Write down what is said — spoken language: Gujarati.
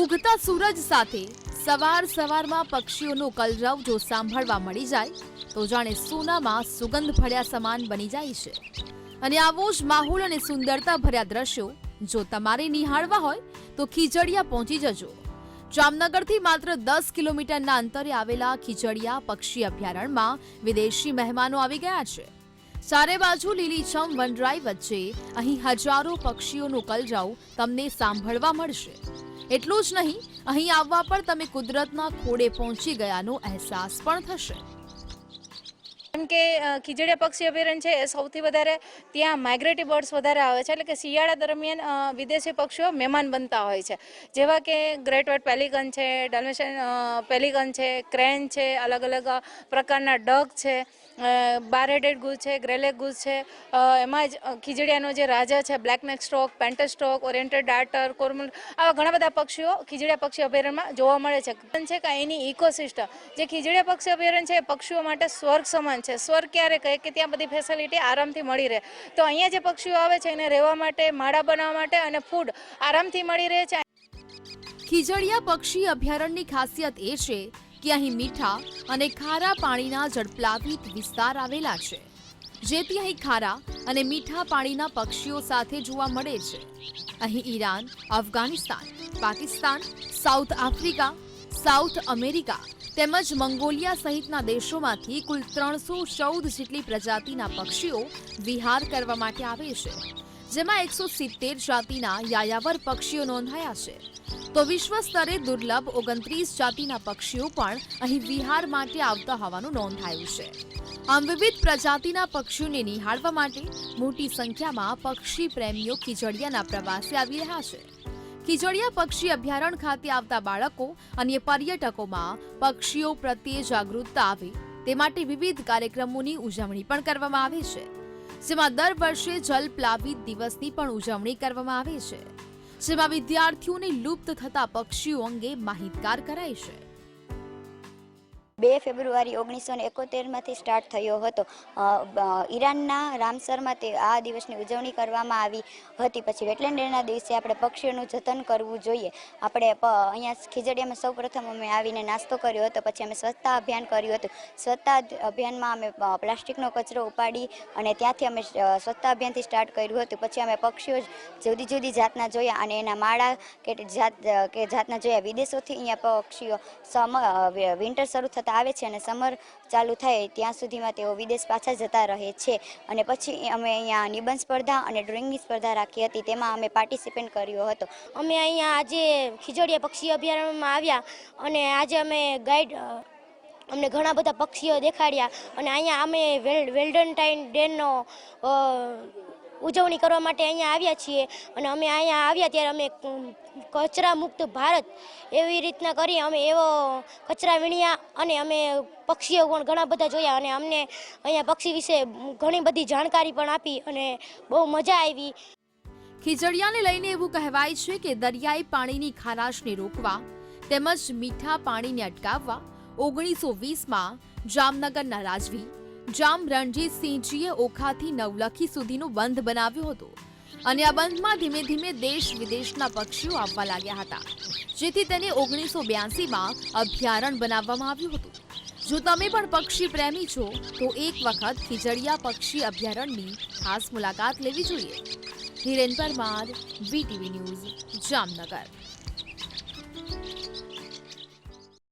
ઉગતા સૂરજ સાથે સવારમાં પક્ષીઓનો કલરવ જો સાંભળવા મળી જાય તો જાણે સોનામાં સુગંધ ભર્યા સમાન બની જાય છે। અને આવો જ માહોલ અને સુંદરતા ભર્યા દ્રશ્યો જો તમારે નિહાળવા હોય તો ખીજડીયા પહોંચી જજો। જામનગરથી માત્ર 10 કિલોમીટરના અંતરે આવેલા ખીજડીયા પક્ષી અભયારણ્યમાં વિદેશી મહેમાનો આવી ગયા છે। ચારે બાજુ લીલીછમ વનરાઈ વચ્ચે અહીં હજારો પક્ષીઓનો કલરવ તમને સાંભળવા મળશે। એટલું જ નહીં, અહીં આવવા પર તમે કુદરતના ખોળે પહોંચી ગયાનો અહેસાસ પણ થશે। કેમ કે ખીજડીયા પક્ષી અભયારણ્ય છે એ સૌથી વધારે ત્યાં માઇગ્રેટરી બર્ડ્સ વધારે આવે છે, એટલે કે શિયાળા દરમિયાન વિદેશી પક્ષીઓ મહેમાન બનતા હોય છે, જેવા કે ગ્રેટ વ્હાઇટ પેલિકન છે, ડલ્મેશિયન પેલિકન છે, ક્રેન છે, અલગ અલગ પ્રકારના ડક છે, બાર હેડેડ ગૂઝ છે, ગ્રેલેગ ગૂઝ છે, એમાં જ ખીજડીયાનો જે રાજા છે બ્લેકનેક સ્ટોક, પેન્ટર સ્ટોક, ઓરિએન્ટેડ ડાર્ટર, કોરમલ, આવા ઘણા બધા પક્ષીઓ ખીજડીયા પક્ષી અભયારણ્યમાં જોવા મળે છે। કે એની ઇકોસિસ્ટમ જે ખીજડીયા પક્ષી અભયારણ્ય છે એ પક્ષીઓ માટે સ્વર્ગ સમાન છે। સ્વર્ગ ક્યારે કહે કે ત્યાં બધી ફેસિલિટી આરામથી મળી રહે, તો અહીંયા જે પક્ષીઓ આવે છે એને રહેવા માટે, માળા બનાવવા માટે અને ફૂડ આરામથી મળી રહે છે। ખીજડીયા પક્ષી અભયારણ્યની ખાસિયત એ છે કે અહીં મીઠા અને ખારા પાણીના જળપ્લાવિત વિસ્તાર આવેલા છે, જેથી અહીં ખારા અને મીઠા પાણીના પક્ષીઓ સાથે જોવા મળે છે। અહીં Iran, Afghanistan, Pakistan, south Africa, south America તેમજ મંગોલિયા સહિતના દેશોમાંથી કુલ 314 જેટલી પ્રજાતિના પક્ષીઓ વિહાર કરવા માટે આવે છે, જેમાં 170 જાતિના યાયાવર પક્ષીઓ નોંધાયા છે। તો વિશ્વ સ્તરે દુર્લભ 29 જાતિના પક્ષીઓ પણ અહીં વિહાર માટે આવતા હોવાનું નોંધાયું છે। આમ વિવિધ પ્રજાતિના પક્ષીઓને નિહાળવા માટે મોટી સંખ્યામાં પક્ષી પ્રેમીઓ ખીજડીયાના પ્રવાસે આવી રહ્યા છે। ખીજડીયા પક્ષી અભયારણ્ય ખાતે આવતા બાળકો અને પર્યટકોમાં પક્ષીઓ પ્રત્યે જાગૃતતા આવે તે માટે વિવિધ કાર્યક્રમોની ઉજવણી પણ કરવામાં આવે છે, જેમાં દર વર્ષે જલપ્લાવિત દિવસની પણ ઉજવણી કરવામાં આવે છે, જેમાં વિદ્યાર્થીઓને લુપ્ત થતા પક્ષીઓ અંગે માહિતગાર કરાય છે। 2 ફેબ્રુઆરી 1971માંથી સ્ટાર્ટ થયો હતો। ઈરાનના રામસરમાં આ દિવસની ઉજવણી કરવામાં આવી હતી। પછી વેટલેન્ડ ડેના દિવસે આપણે પક્ષીઓનું જતન કરવું જોઈએ। આપણે અહીંયા ખીજડીયામાં સૌપ્રથમ અમે આવીને નાસ્તો કર્યો હતો, પછી અમે સ્વચ્છતા અભિયાન કર્યું હતું। સ્વચ્છતા અભિયાનમાં અમે પ્લાસ્ટિકનો કચરો ઉપાડી અને ત્યાંથી અમે સ્વચ્છતા અભિયાનથી સ્ટાર્ટ કર્યું હતું। પછી અમે પક્ષીઓ જુદી જુદી જાતના જોયા અને એના માળા કે જાતના જોયા। વિદેશોથી અહીંયા પક્ષીઓ વિન્ટર શરૂ થતા આવે છે અને સમર ચાલુ થાય ત્યાં સુધીમાં તેઓ વિદેશ પાછા જતા રહે છે। અને પછી અમે અહીંયા નિબંધ સ્પર્ધા અને ડ્રોઈંગની સ્પર્ધા રાખી હતી, તેમાં અમે પાર્ટિસિપેટ કર્યો હતો। અમે અહીંયા આજે ખીજડીયા પક્ષી અભયારણ્યમાં આવ્યા અને આજે અમે અમને ઘણા બધા પક્ષીઓ દેખાડ્યા અને અહીંયા અમે વેલેન્ટાઇન ડેનો ઉજવણી કરવા માટે અહીંયા આવ્યા છીએ। અને અમે અહીંયા આવ્યા ત્યારે અમે કચરા મુક્ત ભારત એવી રીતના કરી અમે એવો કચરા વીણ્યા અને અમે પક્ષીઓ પણ ઘણા બધા જોયા અને અમને અહીંયા પક્ષી વિશે ઘણી બધી જાણકારી પણ આપી અને બહુ મજા આવી। ખીજડીયાને લઈને એવું કહેવાય છે કે દરિયાઈ પાણીની ખારાશને રોકવા તેમજ મીઠા પાણીને અટકાવવા 1920માં જામનગરના રાજવી જામ રણજીતસિંહજીએ ઓખાથી નવલખી સુધીનો બંધ બનાવ્યો હતો અને આ બંધમાં ધીમે ધીમે દેશ વિદેશના પક્ષીઓ આવવા લાગ્યા હતા, જેથી તેને 1982માં અભયારણ્ય બનાવવામાં આવ્યું હતું। જો તમે પણ પક્ષી પ્રેમી છો તો એક વખત ખીજડીયા પક્ષી અભયારણ્યની ખાસ મુલાકાત લેવી જોઈએ। Hiren Parmar, VTV news, Jamnagar.